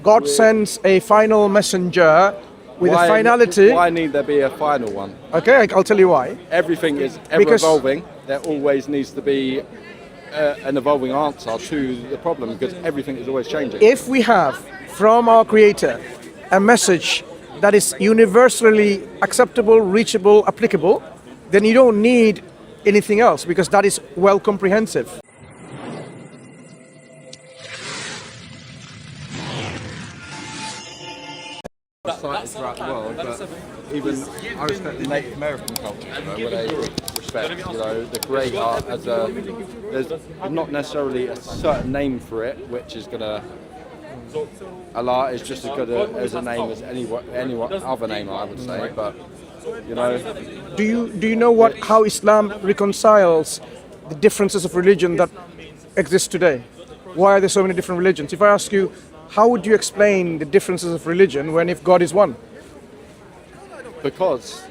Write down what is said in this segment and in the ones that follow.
God sends a final messenger with a finality. Why need there be a final one? Okay, I'll tell you why. Everything is ever evolving. There always needs to be an evolving answer to the problem because everything is always changing. If we have from our Creator a message that is universally acceptable, reachable, applicable, then you don't need anything else because that is well comprehensive. Societies throughout the world, but even I respect the Native American culture, where they respect, the Creator as there's not necessarily a certain name for it, which is gonna. Allah is just as good as a name as any other name, I would say. But do you know how Islam reconciles the differences of religion that exist today? Why are there so many different religions? If I ask you, how would you explain the differences of religion if God is one? Because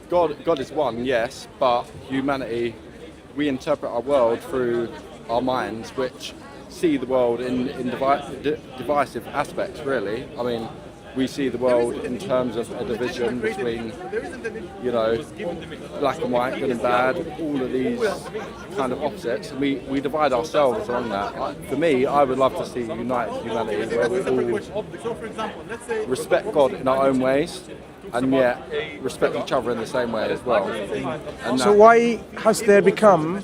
God is one, yes, but humanity, we interpret our world through our minds, which see the world in divisive aspects, really. I mean, we see the world in terms of a division between, black and white, good and bad, all of these kind of opposites, and we divide ourselves along that. For me, I would love to see united humanity, where we all respect God in our own ways, and yet respect each other in the same way as well. And so why has there become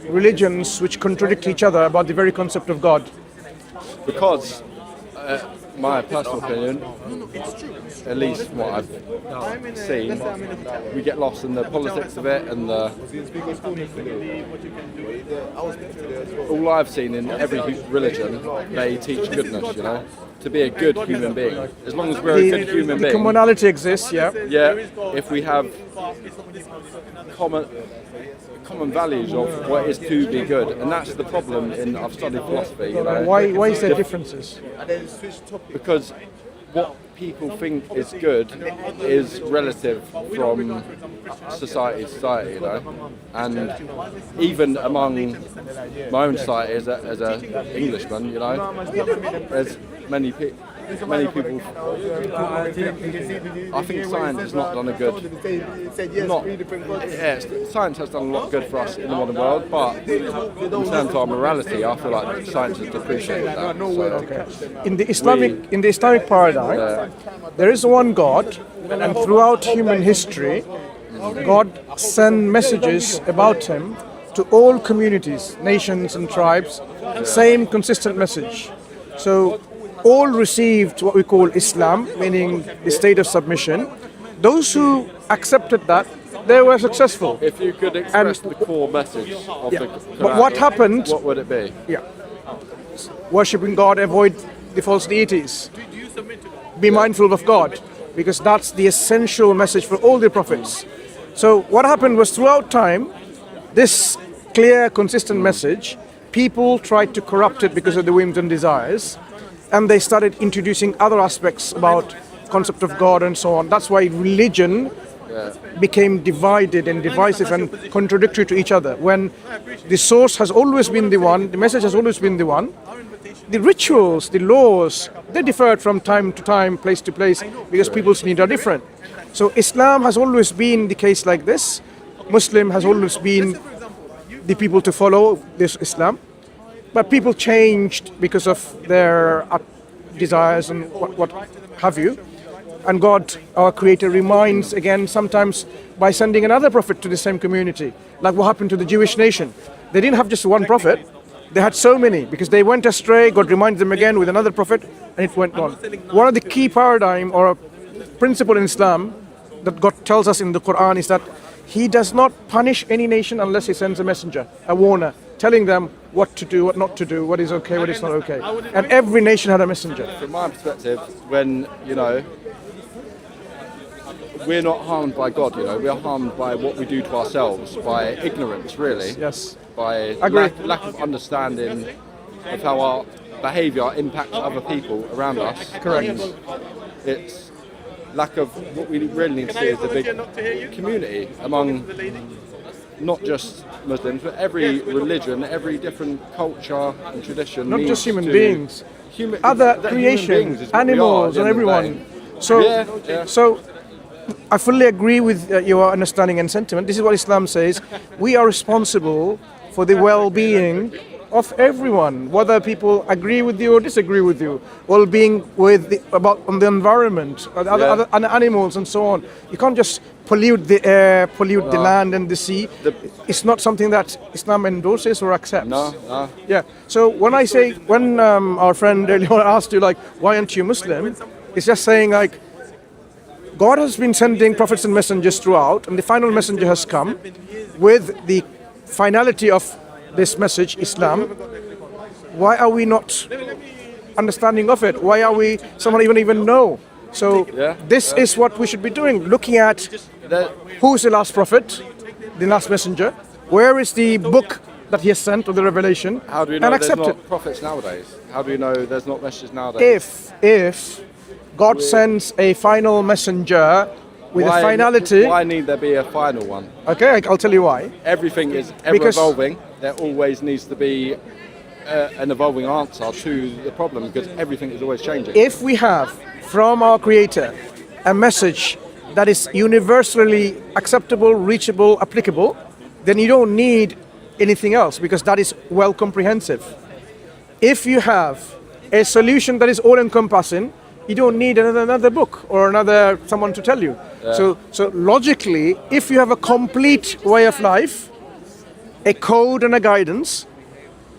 religions which contradict each other about the very concept of God? Because, my personal opinion, at least from what I've seen, we get lost in the politics of it and all I've seen in every religion, they teach goodness, to be a good human being. As long as we're a good human being. The commonality exists, yeah. Yeah, if we have common values of what it is to be good, and that's the problem I've studied philosophy. Why is there differences? Because what people think is good is relative from society to society, and even among my own society as an Englishman, there's many people. I think science has not done a good. Science has done a lot good for us in the modern world, but in terms of our morality, I feel like science has depreciated that. So, in the Islamic paradigm, there is one God, and throughout human history, God sent messages about Him to all communities, nations, and tribes. Same consistent message. So all received what we call Islam, meaning the state of submission. Those who accepted that, they were successful. If you could express the core message of the Quran, but what happened? What would it be? Yeah, worshipping God, avoid the false deities. Be mindful of God, because that's the essential message for all the prophets. So what happened was, throughout time, this clear, consistent message, people tried to corrupt it because of the whims and desires. And they started introducing other aspects about concept of God and so on. That's why religion became divided and divisive and contradictory to each other. When the source has always been the one, the message has always been the one, the rituals, the laws, they differed from time to time, place to place, because people's needs are different. So Islam has always been the case like this. Muslim has always been the people to follow this Islam. But people changed because of their desires and what have you. And God, our Creator, reminds again sometimes by sending another prophet to the same community. Like what happened to the Jewish nation. They didn't have just one prophet. They had so many because they went astray. God reminds them again with another prophet, and it went on. One of the key paradigm or principle in Islam that God tells us in the Quran is that He does not punish any nation unless He sends a messenger, a warner, telling them what to do, what not to do, what is okay, what is not okay. And every nation had a messenger. From my perspective, when, we're not harmed by God, we're harmed by what we do to ourselves, by ignorance, really. Yes. By lack of understanding of how our behaviour impacts other people around us. Correct. And it's lack of what we really need to see is a big community among not just Muslims, but every religion, every different culture and tradition. Not needs just human to- beings, other that human creation, beings is what we are animals, at and the end of the everyone. day. So, Yeah. so I fully agree with your understanding and sentiment. This is what Islam says. We are responsible for the well-being of everyone, whether people agree with you or disagree with you. Well-being about on the environment, other animals, and so on. You can't just pollute the air, pollute the land and the sea. It's not something that Islam endorses or accepts. No. Yeah. So when our friend earlier asked you like, why aren't you Muslim? It's just saying like, God has been sending prophets and messengers throughout, and the final messenger has come with the finality of this message, Islam. Why are we not understanding of it? Why are we, someone even know? So this is what we should be doing, looking at who's the last prophet, the last messenger, where is the book that he has sent, or the revelation, How do we know and there's accept not it. prophets nowadays? How do we know there's not messages nowadays? If God sends a final messenger with a finality, Why need there be a final one? okay, I'll tell you why. Everything is ever Because- evolving. There always needs to be an evolving answer to the problem, because everything is always changing. If we have from our Creator a message that is universally acceptable, reachable, applicable, then you don't need anything else, because that is well comprehensive. If you have a solution that is all encompassing, you don't need another book or another someone to tell you. So logically, if you have a complete way of life, a code and a guidance,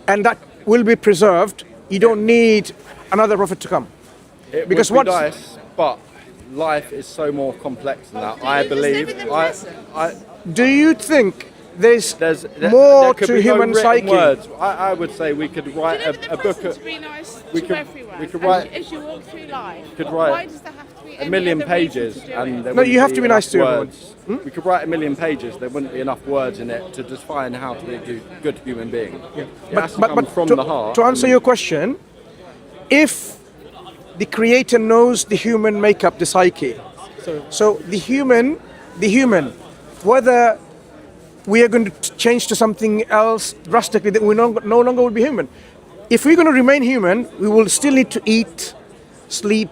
and that will be preserved, you don't need another prophet to come. It because would be what's- nice, but life is so more complex than that. I believe. Do you think there's There more could to be human no written psyche? words. I would say we could write a book. To be nice we to could- everyone. we could write- as you walk through life. could write Why does there have to be a any million other reason pages, to do and it? there No, you wouldn't have to be nice enough to everyone. words. We could write a million pages. There wouldn't be enough words in it to define how to be a good human being. It has to come from the heart. to answer your question, if the Creator knows the human makeup, the psyche, so the human, whether we are going to change to something else drastically, that we no longer will be human. If we're going to remain human, we will still need to eat, sleep.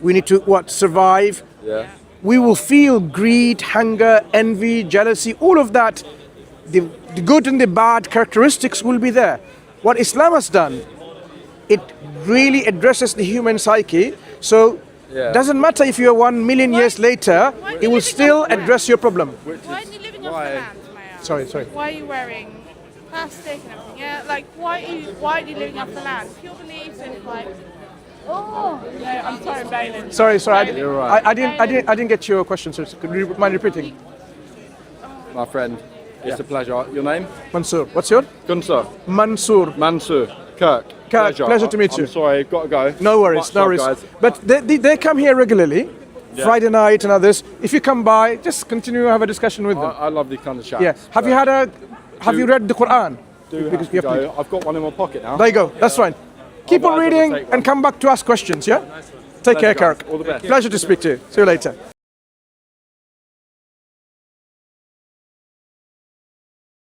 We need to survive. Yeah. We will feel greed, hunger, envy, jealousy, all of that. The good and the bad characteristics will be there. What Islam has done, it really addresses the human psyche. So doesn't matter if you're 1 million years later, it will still address your problem. Why are you living off the land, may I ask? Sorry. Why are you wearing plastic and everything? Yeah, like why are you living off the land? Pure beliefs and like. Oh, no, I'm sorry, Bailey. Sorry. You're right. I didn't get your question. So could you mind repeating? My friend, it's a pleasure. Your name? Mansur. What's your? Gunsur. Mansur. Mansur. Kirk. Pleasure to meet you. I'm sorry, got to go. No worries, Much love, guys. But they come here regularly, Friday night and others. If you come by, just continue to have a discussion with them. I love these kind of chats. Yeah. Have you read the Quran? Because you have to. I've got one in my pocket now. There you go. That's fine. Keep on I'll reading take one. and come back to ask questions. Yeah. Take care, Pleasure, guys. Kirk. All the best. Pleasure to speak to you. See you later.